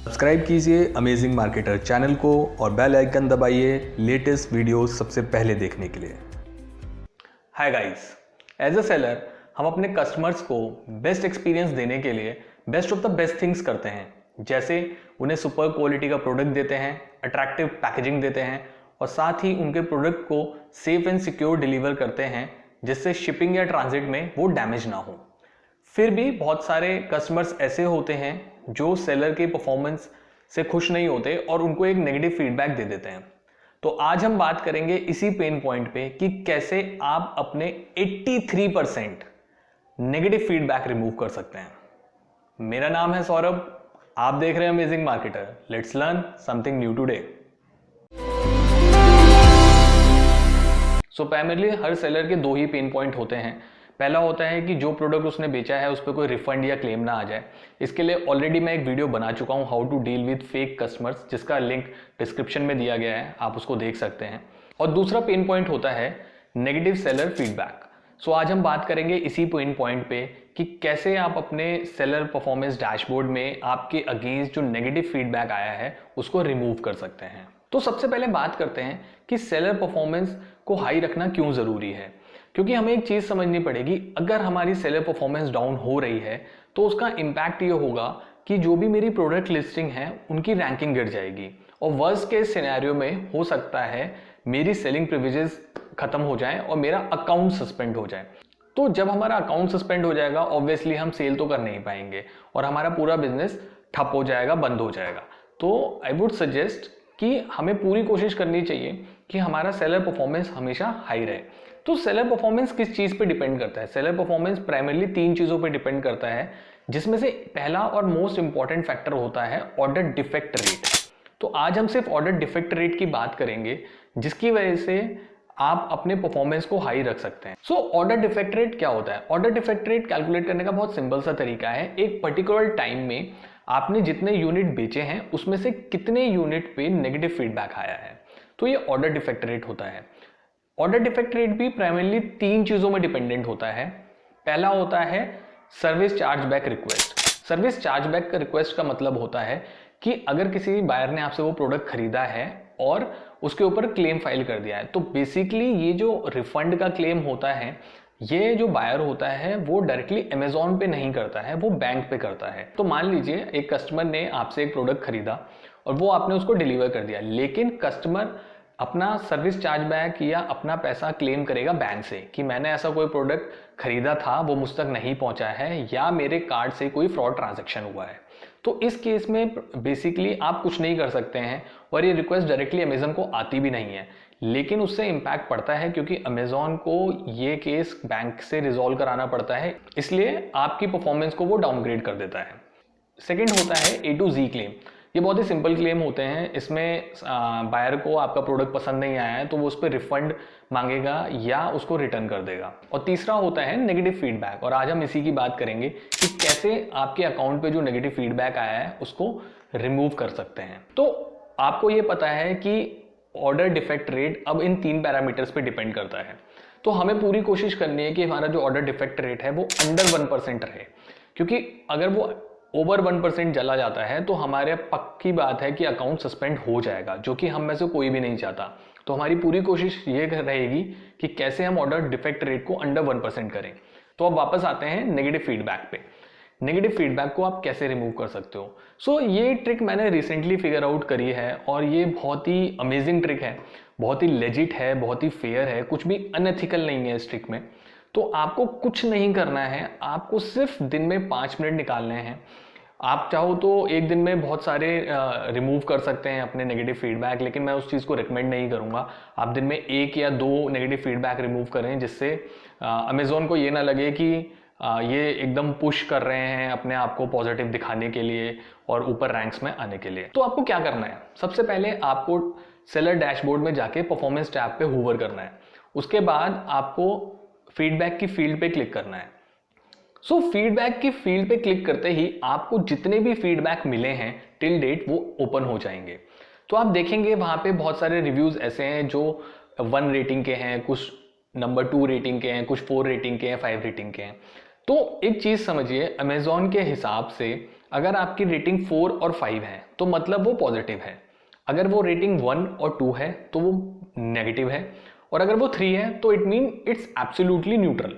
Subscribe कीजिए amazing marketer channel को और बेल आइकन दबाइए लेटेस्ट वीडियोस सबसे पहले देखने के लिए। Hi guys, as a seller हम अपने कस्टमर्स को बेस्ट एक्सपीरियंस देने के लिए best of the best things करते हैं। जैसे उन्हें सुपर क्वालिटी का प्रोडक्ट देते हैं, अट्रैक्टिव पैकेजिंग देते हैं और साथ ही उनके प्रोडक्ट को सेफ एंड सिक्योर डिलीवर करते हैं जिससे शिपिंग या ट्रांजिट में वो डैमेज ना हो। फिर भी बहुत सारे कस्टमर्स ऐसे होते हैं जो सेलर के परफॉर्मेंस से खुश नहीं होते और उनको एक नेगेटिव फीडबैक दे देते हैं। तो आज हम बात करेंगे इसी पेन पॉइंट पे कि कैसे आप अपने 83% नेगेटिव फीडबैक रिमूव कर सकते हैं। मेरा नाम है सौरभ, आप देख रहे हैं amazing marketer. Let's learn something new today. So primarily her seller के दो ही पेन पॉइंट होते हैं। पहला होता है कि जो प्रोडक्ट उसने बेचा है उस पर कोई रिफंड या क्लेम ना आ जाए। इसके लिए ऑलरेडी मैं एक वीडियो बना चुका हूं, how to deal with fake customers, जिसका लिंक डिस्क्रिप्शन में दिया गया है, आप उसको देख सकते हैं। और दूसरा पेन पॉइंट होता है नेगेटिव सेलर फीडबैक। सो आज हम बात करेंगे इसी पेन पॉइंट पे कि कैसे आप अपने सेलर परफॉर्मेंस डैशबोर्ड में आपके अगेंस्ट जो नेगेटिव फीडबैक आया है उसको रिमूव कर सकते हैं। तो सबसे पहले बात करते हैं कि सेलर परफॉर्मेंस को हाई रखना क्यों जरूरी है। क्योंकि हमें एक चीज समझनी पड़ेगी, अगर हमारी सेलर परफॉर्मेंस डाउन हो रही है तो उसका इंपैक्ट ये होगा कि जो भी मेरी प्रोडक्ट लिस्टिंग है उनकी रैंकिंग गिर जाएगी और वर्स्ट केस सिनेरियो में हो सकता है मेरी सेलिंग प्रिविलेजेस खत्म हो जाए और मेरा अकाउंट सस्पेंड हो जाए। तो जब हमारा अकाउंट सस्पेंड हो जाएगा ऑब्वियसली हम सेल तो कर नहीं पाएंगे और हमारा पूरा बिजनेस ठप हो जाएगा, बंद हो जाएगा। तो आई वुड सजेस्ट कि हमें पूरी कोशिश करनी चाहिए कि हमारा सेलर परफॉर्मेंस हमेशा हाई रहे। तो सेलर परफॉर्मेंस किस चीज पे डिपेंड करता है? सेलर परफॉर्मेंस प्राइमरली 3 चीजों पे डिपेंड करता है, जिसमें से पहला और मोस्ट इंपॉर्टेंट फैक्टर होता है ऑर्डर डिफेक्ट रेट। तो आज हम सिर्फ ऑर्डर डिफेक्ट रेट की बात करेंगे, जिसकी वजह से आप अपने परफॉर्मेंस को हाई रख सकते हैं। सो ऑर्डर डिफेक्ट रेट क्या होता है? ऑर्डर डिफेक्ट रेट कैलकुलेट करने का बहुत सिंपल सा तरीका है। एक पर्टिकुलर टाइम में आपने जितने यूनिट बेचे हैं उसमें से कितने यूनिट पे नेगेटिव फीडबैक आया है, तो ये ऑर्डर डिफेक्ट रेट होता है। ऑर्डर डिफेक्ट रेट भी प्राइमरली 3 चीजों में डिपेंडेंट होता है। पहला होता है service charge back request. Service charge back request का मतलब होता है कि अगर किसी बायर ने आपसे वो प्रोडक्ट खरीदा है और उसके ऊपर क्लेम फाइल कर दिया है, तो बेसिकली ये जो रिफंड का क्लेम होता है, ये जो बायर होता है वो डायरेक्टली अमेजोन पे नहीं करता है, वो बैंक पे करता है। तो मान लीजिए एक कस्टमर ने आपसे एक प्रोडक्ट खरीदा और वो आपने उसको डिलीवर कर दिया, लेकिन कस्टमर अपना सर्विस चार्ज बैक या अपना पैसा क्लेम करेगा बैंक से कि मैंने ऐसा कोई प्रोडक्ट खरीदा था, वो मुझ तक नहीं पहुंचा है या मेरे कार्ड से कोई फ्रॉड ट्रांजैक्शन हुआ है। तो इस केस में बेसिकली आप कुछ नहीं कर सकते हैं और ये रिक्वेस्ट डायरेक्टली अमेजन को आती भी नहीं है, लेकिन उससे इंपैक्ट पड़ता है क्योंकि अमेजोन को ये केस बैंक से रिजॉल्व कराना पड़ता है, इसलिए आपकी परफॉर्मेंस को वो डाउनग्रेड कर देता है। सेकेंड होता है A to Z क्लेम। ये बहुत ही सिंपल क्लेम होते हैं। इसमें बायर को आपका प्रोडक्ट पसंद नहीं आया है तो वो उस पर रिफंड मांगेगा या उसको रिटर्न कर देगा। और तीसरा होता है नेगेटिव फीडबैक, और आज हम इसी की बात करेंगे कि कैसे आपके अकाउंट पे जो नेगेटिव फीडबैक आया है उसको रिमूव कर सकते हैं। तो आपको ये पता है कि ऑर्डर डिफेक्ट रेट अब इन 3 पैरामीटर्स पे डिपेंड करता है। तो हमें पूरी कोशिश करनी है कि हमारा जो ऑर्डर डिफेक्ट रेट है वो अंडर 1% रहे, क्योंकि अगर वो ओवर 1% चला जाता है तो हमारे पक्की बात है कि अकाउंट सस्पेंड हो जाएगा, जो कि हम में से कोई भी नहीं चाहता। तो हमारी पूरी कोशिश ये रहेगी कि कैसे हम ऑर्डर डिफेक्ट रेट को अंडर 1% करें। तो अब वापस आते हैं नेगेटिव फीडबैक पे। नेगेटिव फीडबैक को आप कैसे रिमूव कर सकते हो? सो ये ट्रिक मैंने रिसेंटली फिगर आउट करी है और ये बहुत ही अमेजिंग ट्रिक है, बहुत ही लेजिट है, बहुत ही फेयर है, कुछ भी अनएथिकल नहीं है इस ट्रिक में। तो आपको कुछ नहीं करना है, आपको सिर्फ दिन में 5 मिनट निकालने हैं। आप चाहो तो एक दिन में बहुत सारे रिमूव कर सकते हैं अपने नेगेटिव फीडबैक, लेकिन मैं उस चीज़ को रिकमेंड नहीं करूँगा। आप दिन में 1 या 2 नेगेटिव फीडबैक रिमूव करें, जिससे अमेजोन को ये ना लगे कि ये एकदम पुश कर रहे हैं अपने आप को पॉजिटिव दिखाने के लिए और ऊपर रैंक्स में आने के लिए। तो आपको क्या करना है? सबसे पहले आपको सेलर डैशबोर्ड में जाके परफॉर्मेंस टैब पे हूवर करना है। उसके बाद आपको फीडबैक की फील्ड पे क्लिक करना है। सो फीडबैक की फील्ड पे क्लिक करते ही आपको जितने भी फीडबैक मिले हैं टिल डेट वो ओपन हो जाएंगे। तो आप देखेंगे वहां पे बहुत सारे रिव्यूज ऐसे हैं जो 1 रेटिंग के हैं, कुछ नंबर 2 रेटिंग के हैं, कुछ 4 रेटिंग के हैं, 5 रेटिंग के हैं। तो एक चीज समझिए, अमेजोन के हिसाब से अगर आपकी रेटिंग 4 और 5 है तो मतलब वो पॉजिटिव है, अगर वो रेटिंग 1 और 2 है तो वो नेगेटिव है, और अगर वो 3 है तो it mean it's absolutely neutral.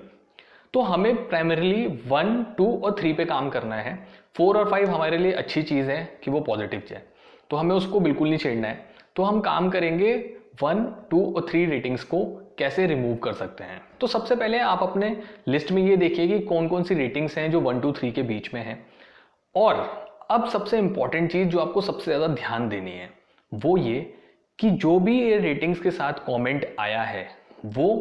तो हमें प्राइमरीली 1, 2 और 3 पे काम करना है। 4 और 5 हमारे लिए अच्छी चीज़ है कि वो पॉजिटिव है, तो हमें उसको बिल्कुल नहीं छेड़ना है। तो हम काम करेंगे 1, 2 और 3 रेटिंग्स को कैसे रिमूव कर सकते हैं। तो सबसे पहले आप अपने लिस्ट में ये देखिए कि कौन कौन सी रेटिंग्स हैं जो 1, 2, 3 के बीच में हैं। और अब सबसे इंपॉर्टेंट चीज़ जो आपको सबसे ज़्यादा ध्यान देनी है वो ये कि जो भी ये रेटिंग्स के साथ कमेंट आया है वो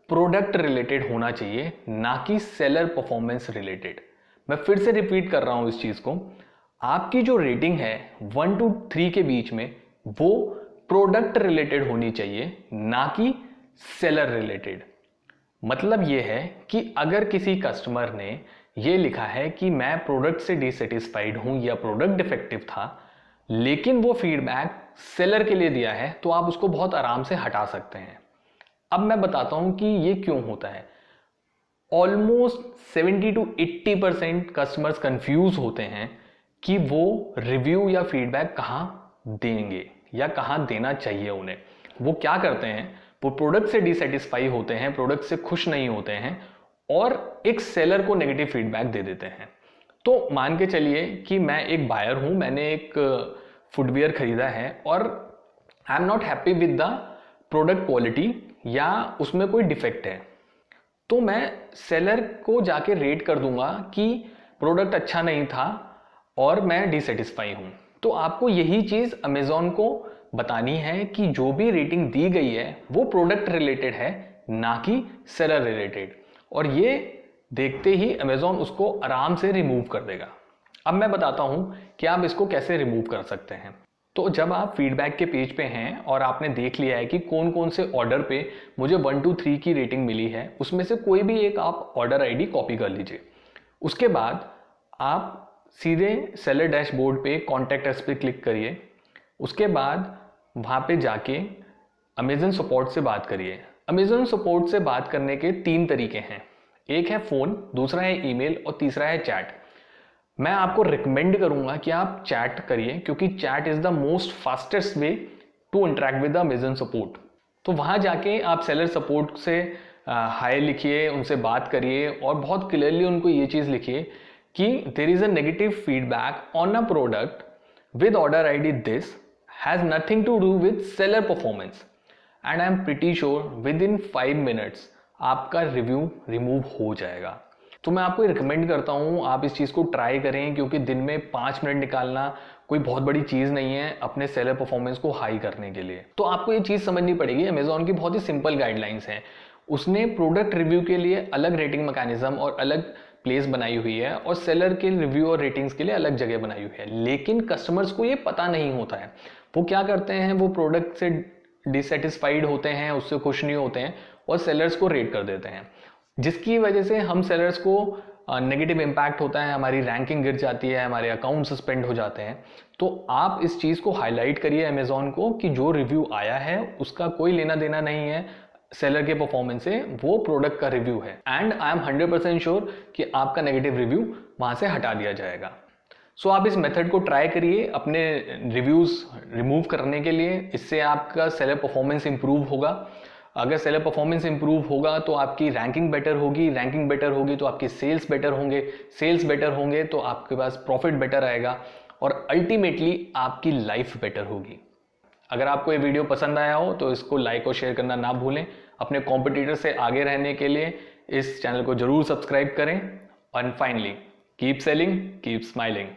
प्रोडक्ट रिलेटेड होना चाहिए, ना कि सेलर परफॉर्मेंस रिलेटेड। मैं फिर से रिपीट कर रहा हूं इस चीज़ को, आपकी जो रेटिंग है 1 to 3 के बीच में वो प्रोडक्ट रिलेटेड होनी चाहिए, ना कि सेलर रिलेटेड। मतलब ये है कि अगर किसी कस्टमर ने ये लिखा है कि मैं प्रोडक्ट से डिससेटिस्फाइड हूं या प्रोडक्ट डिफेक्टिव था, लेकिन वो फीडबैक सेलर के लिए दिया है, तो आप उसको बहुत आराम से हटा सकते हैं। अब मैं बताता हूं कि ये क्यों होता है। ऑलमोस्ट 70 to 80% कस्टमर्स कंफ्यूज होते हैं कि वो रिव्यू या फीडबैक कहाँ देंगे या कहाँ देना चाहिए उन्हें। वो क्या करते हैं, वो प्रोडक्ट से डिससेटिस्फाई होते हैं, प्रोडक्ट से खुश नहीं होते हैं और एक सेलर को नेगेटिव फीडबैक दे देते हैं। तो मान के चलिए कि मैं एक बायर हूं, मैंने एक फुटवियर खरीदा है और I am not happy with the product quality या उसमें कोई डिफेक्ट है, तो मैं सेलर को जाके रेट कर दूंगा कि प्रोडक्ट अच्छा नहीं था और मैं डिससेटिस्फाई हूं। तो आपको यही चीज़ अमेजॉन को बतानी है कि जो भी रेटिंग दी गई है वो प्रोडक्ट रिलेटेड है, ना कि सेलर रिलेटेड, और ये देखते ही अमेजॉन उसको आराम से रिमूव कर देगा। अब मैं बताता हूं कि आप इसको कैसे रिमूव कर सकते हैं। तो जब आप फीडबैक के पेज पे हैं और आपने देख लिया है कि कौन कौन से ऑर्डर पे मुझे 1 to 3 की रेटिंग मिली है, उसमें से कोई भी एक आप ऑर्डर आईडी कॉपी कर लीजिए। उसके बाद आप सीधे सेलर डैशबोर्ड पे कॉन्टैक्ट अस पे क्लिक करिए। उसके बाद वहाँ पे जाके अमेजन सपोर्ट से बात करिए। अमेजन सपोर्ट से बात करने के 3 तरीके हैं, एक है फ़ोन, दूसरा है ईमेल और तीसरा है चैट। मैं आपको रिकमेंड करूंगा कि आप चैट करिए, क्योंकि chat is the most fastest way to interact with the Amazon support. तो वहाँ जाके आप सेलर सपोर्ट से हाय लिखिए, उनसे बात करिए और बहुत क्लियरली उनको ये चीज़ लिखिए कि there is a negative feedback on a product with order I D this has nothing to do with seller performance and I am pretty sure within 5 minutes आपका रिव्यू रिमूव हो जाएगा। तो मैं आपको रिकमेंड करता हूँ आप इस चीज़ को ट्राई करें, क्योंकि दिन में 5 मिनट निकालना कोई बहुत बड़ी चीज़ नहीं है अपने सेलर परफॉर्मेंस को हाई करने के लिए। तो आपको ये चीज़ समझनी पड़ेगी, अमेजॉन की बहुत ही सिंपल गाइडलाइंस हैं। उसने प्रोडक्ट रिव्यू के लिए अलग रेटिंग मैकेनिज्म और अलग प्लेस बनाई हुई है और सेलर के रिव्यू और रेटिंग्स के लिए अलग जगह बनाई हुई है, लेकिन कस्टमर्स को ये पता नहीं होता है। वो क्या करते हैं, वो प्रोडक्ट से डिससेटिस्फाइड होते हैं, उससे खुश नहीं होते हैं और सेलर्स को रेट कर देते हैं, जिसकी वजह से हम सेलर्स को नेगेटिव इम्पैक्ट होता है, हमारी रैंकिंग गिर जाती है, हमारे अकाउंट सस्पेंड हो जाते हैं। तो आप इस चीज़ को हाईलाइट करिए अमेजॉन को कि जो रिव्यू आया है उसका कोई लेना देना नहीं है सेलर के परफॉर्मेंस से, वो प्रोडक्ट का रिव्यू है एंड आई एम 100% श्योर कि आपका नेगेटिव रिव्यू वहाँ से हटा दिया जाएगा। सो आप इस मेथड को ट्राई करिए अपने रिव्यूज़ रिमूव करने के लिए, इससे आपका सेलर परफॉर्मेंस इंप्रूव होगा। अगर सेलर परफॉर्मेंस इंप्रूव होगा तो आपकी रैंकिंग बेटर होगी, रैंकिंग बेटर होगी तो आपके सेल्स बेटर होंगे, सेल्स बेटर होंगे तो आपके पास प्रॉफिट बेटर आएगा और अल्टीमेटली आपकी लाइफ बेटर होगी। अगर आपको ये वीडियो पसंद आया हो तो इसको लाइक और शेयर करना ना भूलें। अपने कॉम्पिटिटर से आगे रहने के लिए इस चैनल को जरूर सब्सक्राइब करें। And finally, keep selling, keep smiling.